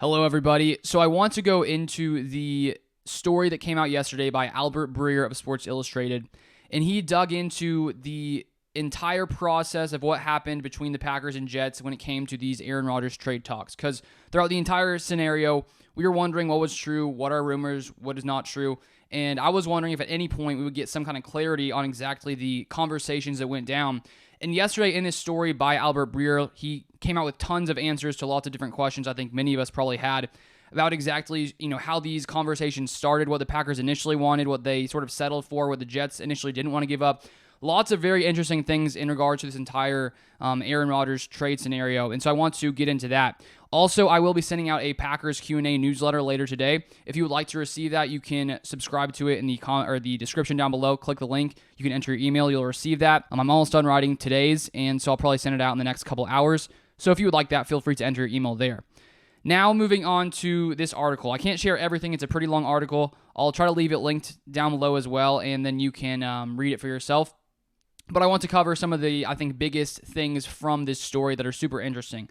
Hello, everybody. So I want to go into the story that came out yesterday by Albert Breer of Sports Illustrated, and he dug into the entire process of what happened between the Packers and Jets when it came to these Aaron Rodgers trade talks. Because throughout the entire scenario, we were wondering what was true, what are rumors, what is not true, and I was wondering if at any point we would get some kind of clarity on exactly the conversations that went down. And yesterday in this story by Albert Breer, he came out with tons of answers to lots of different questions I think many of us probably had about exactly, how these conversations started, what the Packers initially wanted, what they sort of settled for, what the Jets initially didn't want to give up. Lots of very interesting things in regards to this entire Aaron Rodgers trade scenario, and so I want to get into that. Also, I will be sending out a Packers Q&A newsletter later today. If you would like to receive that, you can subscribe to it in the description down below. Click the link. You can enter your email. You'll receive that. I'm almost done writing today's, and so I'll probably send it out in the next couple hours. So if you would like that, feel free to enter your email there. Now, moving on to this article. I can't share everything. It's a pretty long article. I'll try to leave it linked down below as well, and then you can read it for yourself. But I want to cover some of the, I think, biggest things from this story that are super interesting.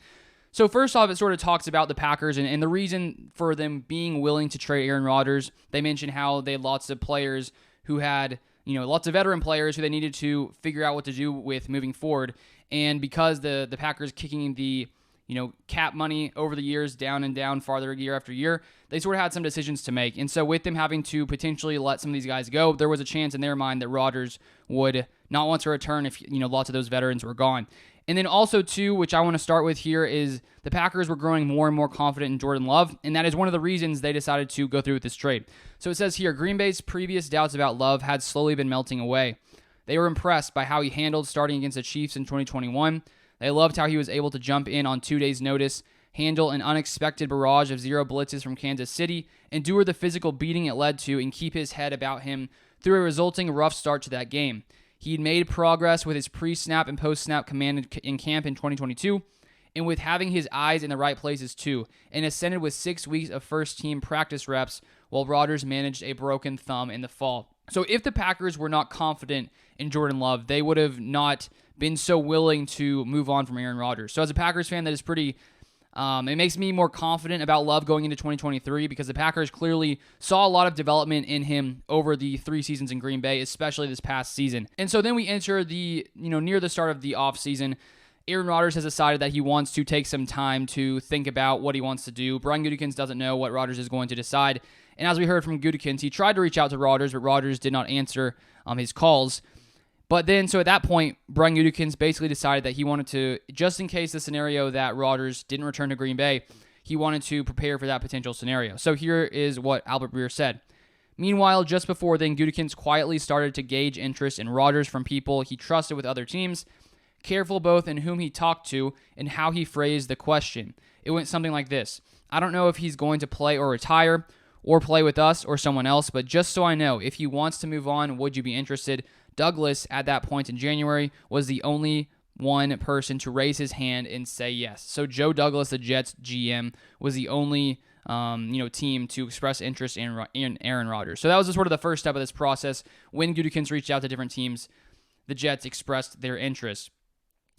So first off, it sort of talks about the Packers and the reason for them being willing to trade Aaron Rodgers. They mentioned how they had lots of players who had, lots of veteran players who they needed to figure out what to do with moving forward. And because the Packers kicking the cap money over the years down and down farther year after year, they sort of had some decisions to make. And so with them having to potentially let some of these guys go, there was a chance in their mind that Rodgers would not want to return if, lots of those veterans were gone. And then also, too, which I want to start with here, is the Packers were growing more and more confident in Jordan Love, and that is one of the reasons they decided to go through with this trade. So it says here, Green Bay's previous doubts about Love had slowly been melting away. They were impressed by how he handled starting against the Chiefs in 2021. They loved how he was able to jump in on 2 days' notice, handle an unexpected barrage of zero blitzes from Kansas City, endure the physical beating it led to, and keep his head about him through a resulting rough start to that game. He'd made progress with his pre-snap and post-snap command in camp in 2022, and with having his eyes in the right places too, and ascended with 6 weeks of first-team practice reps while Rodgers managed a broken thumb in the fall. So if the Packers were not confident in Jordan Love, they would have not been so willing to move on from Aaron Rodgers. So as a Packers fan, that is pretty... it makes me more confident about Love going into 2023 because the Packers clearly saw a lot of development in him over the 3 seasons in Green Bay, especially this past season. And so then we enter the, near the start of the offseason. Aaron Rodgers has decided that he wants to take some time to think about what he wants to do. Brian Gutekunst doesn't know what Rodgers is going to decide. And as we heard from Gutekunst, he tried to reach out to Rodgers, but Rodgers did not answer his calls. But then, so at that point, Brian Gutekunst basically decided that he wanted to, just in case the scenario that Rodgers didn't return to Green Bay, he wanted to prepare for that potential scenario. So here is what Albert Breer said. Meanwhile, just before then, Gutekunst quietly started to gauge interest in Rodgers from people he trusted with other teams, careful both in whom he talked to and how he phrased the question. It went something like this. I don't know if he's going to play or retire, or play with us or someone else, but just so I know, if he wants to move on, would you be interested? Douglas, at that point in January, was the only one person to raise his hand and say yes. So Joe Douglas, the Jets GM, was the only team to express interest in Aaron Rodgers. So that was just sort of the first step of this process. When Gutekunst reached out to different teams, the Jets expressed their interest.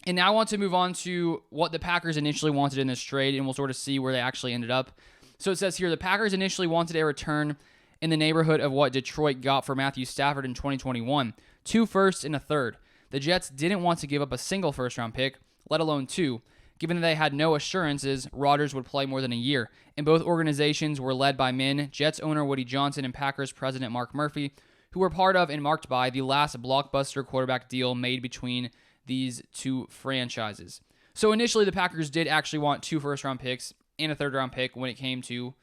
And now I want to move on to what the Packers initially wanted in this trade, and we'll sort of see where they actually ended up. So it says here, the Packers initially wanted a return in the neighborhood of what Detroit got for Matthew Stafford in 2021. 2 firsts and a third. The Jets didn't want to give up a single first-round pick, let alone 2, given that they had no assurances Rodgers would play more than a year, and both organizations were led by men, Jets owner Woody Johnson and Packers president Mark Murphy, who were part of and marked by the last blockbuster quarterback deal made between these 2 franchises. So initially, the Packers did actually want 2 first-round picks and a third-round pick when it came to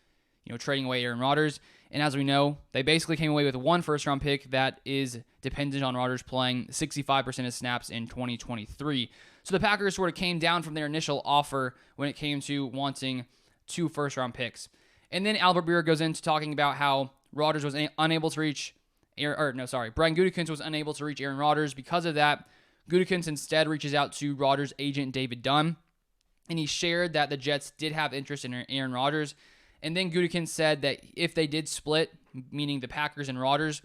trading away Aaron Rodgers. And as we know, they basically came away with 1 first-round pick that is dependent on Rodgers playing 65% of snaps in 2023. So the Packers sort of came down from their initial offer when it came to wanting 2 first-round picks. And then Albert Breer goes into talking about how Rodgers was unable to reach, Brian Gutekunst was unable to reach Aaron Rodgers. Because of that, Gutekunst instead reaches out to Rodgers' agent David Dunn, and he shared that the Jets did have interest in Aaron Rodgers. And then Gutekunst said that if they did split, meaning the Packers and Rodgers,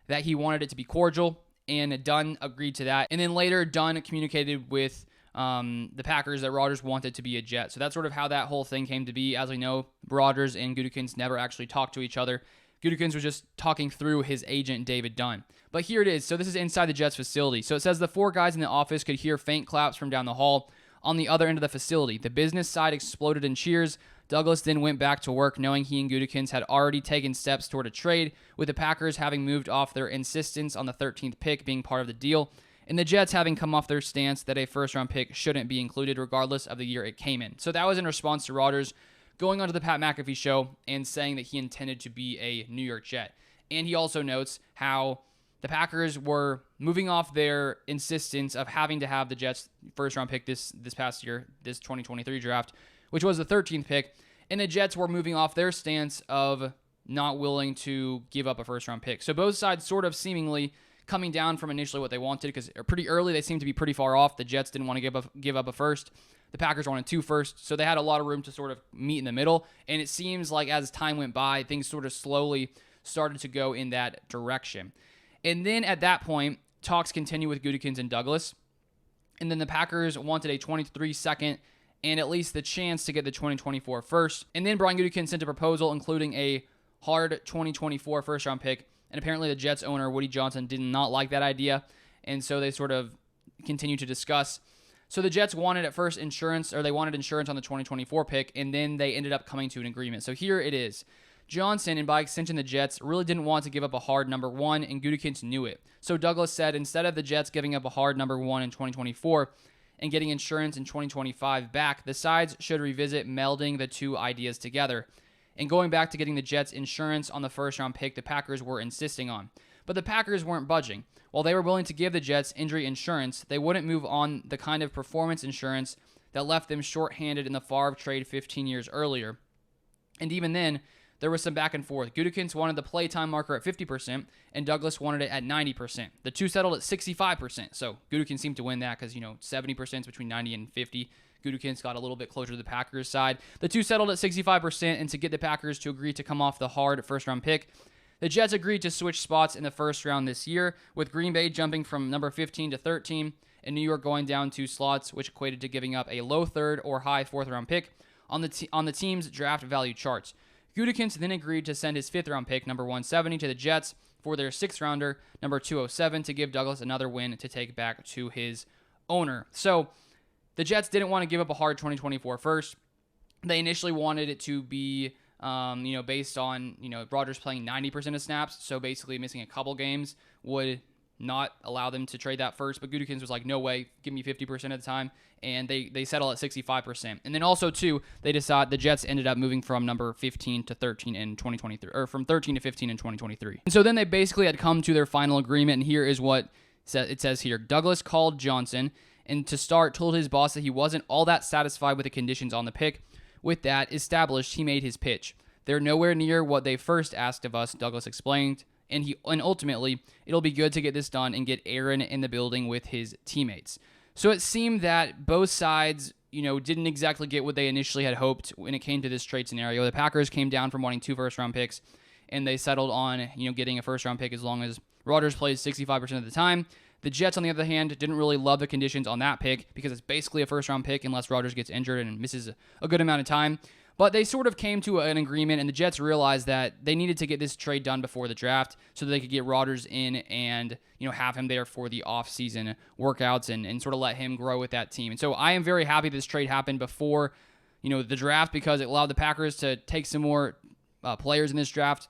that he wanted it to be cordial, and Dunn agreed to that. And then later, Dunn communicated with the Packers that Rodgers wanted to be a Jet. So that's sort of how that whole thing came to be. As we know, Rodgers and Gutekunst never actually talked to each other. Gutekunst was just talking through his agent, David Dunn. But here it is. So this is inside the Jets facility. So it says the 4 guys in the office could hear faint claps from down the hall on the other end of the facility. The business side exploded in cheers. Douglas then went back to work, knowing he and Gutekunst had already taken steps toward a trade, with the Packers having moved off their insistence on the 13th pick being part of the deal, and the Jets having come off their stance that a first-round pick shouldn't be included regardless of the year it came in. So that was in response to Rodgers going onto the Pat McAfee show and saying that he intended to be a New York Jet. And he also notes how the Packers were moving off their insistence of having to have the Jets' first-round pick this past year, this 2023 draft, which was the 13th pick, and the Jets were moving off their stance of not willing to give up a first-round pick. So both sides sort of seemingly coming down from initially what they wanted, because pretty early they seemed to be pretty far off. The Jets didn't want to give up a first. The Packers wanted 2 firsts, so they had a lot of room to sort of meet in the middle, and it seems like as time went by, things sort of slowly started to go in that direction. And then at that point, talks continue with Gutekunst and Douglas, and then the Packers wanted a 23-second and at least the chance to get the 2024 first. And then Brian Gutekunst sent a proposal including a hard 2024 first-round pick, and apparently the Jets owner, Woody Johnson, did not like that idea, and so they sort of continued to discuss. So the Jets wanted at first insurance, or they wanted insurance on the 2024 pick, and then they ended up coming to an agreement. So here it is. Johnson, and by extension the Jets, really didn't want to give up a hard number 1, and Gutekunst knew it. So Douglas said instead of the Jets giving up a hard number 1 in 2024 and getting insurance in 2025 back, the sides should revisit melding the 2 ideas together and going back to getting the Jets insurance on the first-round pick the Packers were insisting on. But the Packers weren't budging. While they were willing to give the Jets injury insurance, they wouldn't move on the kind of performance insurance that left them short-handed in the Favre trade 15 years earlier. And even then, there was some back and forth. Gutekunst wanted the playtime marker at 50%, and Douglas wanted it at 90%. The 2 settled at 65%, so Gutekunst seemed to win that because, 70% is between 90 and 50. Gutekunst got a little bit closer to the Packers' side. The 2 settled at 65%, and to get the Packers to agree to come off the hard first-round pick, the Jets agreed to switch spots in the first round this year, with Green Bay jumping from number 15 to 13, and New York going down 2 slots, which equated to giving up a low 3rd or high 4th-round pick on the team's draft value charts. Gutekunst then agreed to send his 5th-round pick, number 170, to the Jets for their 6th-rounder, number 207, to give Douglas another win to take back to his owner. So the Jets didn't want to give up a hard 2024 first. They initially wanted it to be, based on, Rodgers playing 90% of snaps, so basically missing a couple games would not allow them to trade that first. But Gutekunst was like, no way, give me 50% of the time. And they settle at 65%. And then also, too, they decide the Jets ended up moving from number 15 to 13 in 2023, or from 13 to 15 in 2023. And so then they basically had come to their final agreement, and here is what it says here. Douglas called Johnson and to start told his boss that he wasn't all that satisfied with the conditions on the pick. With that established, he made his pitch. They're nowhere near what they first asked of us, Douglas explained. And ultimately, it'll be good to get this done and get Aaron in the building with his teammates. So it seemed that both sides, didn't exactly get what they initially had hoped when it came to this trade scenario. The Packers came down from wanting 2 first-round picks, and they settled on, getting a first-round pick as long as Rodgers plays 65% of the time. The Jets, on the other hand, didn't really love the conditions on that pick because it's basically a first-round pick unless Rodgers gets injured and misses a good amount of time. But they sort of came to an agreement, and the Jets realized that they needed to get this trade done before the draft so that they could get Rodgers in and have him there for the off-season workouts and sort of let him grow with that team. And so I am very happy this trade happened before the draft because it allowed the Packers to take some more players in this draft.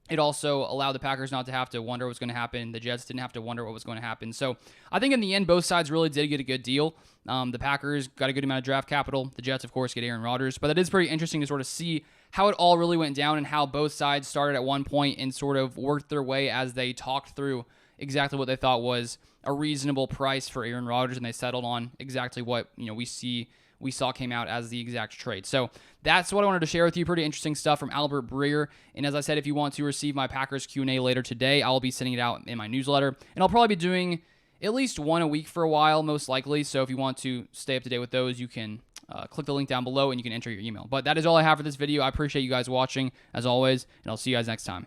It also allowed the Packers not to have to wonder what was going to happen. The Jets didn't have to wonder what was going to happen. So I think in the end, both sides really did get a good deal. The Packers got a good amount of draft capital. The Jets, of course, get Aaron Rodgers. But it is pretty interesting to sort of see how it all really went down and how both sides started at one point and sort of worked their way as they talked through exactly what they thought was a reasonable price for Aaron Rodgers, and they settled on exactly what we saw came out as the exact trade. So that's what I wanted to share with you. Pretty interesting stuff from Albert Breer. And as I said, if you want to receive my Packers Q&A later today, I'll be sending it out in my newsletter. And I'll probably be doing at least one a week for a while, most likely. So if you want to stay up to date with those, you can click the link down below and you can enter your email. But that is all I have for this video. I appreciate you guys watching, as always, and I'll see you guys next time.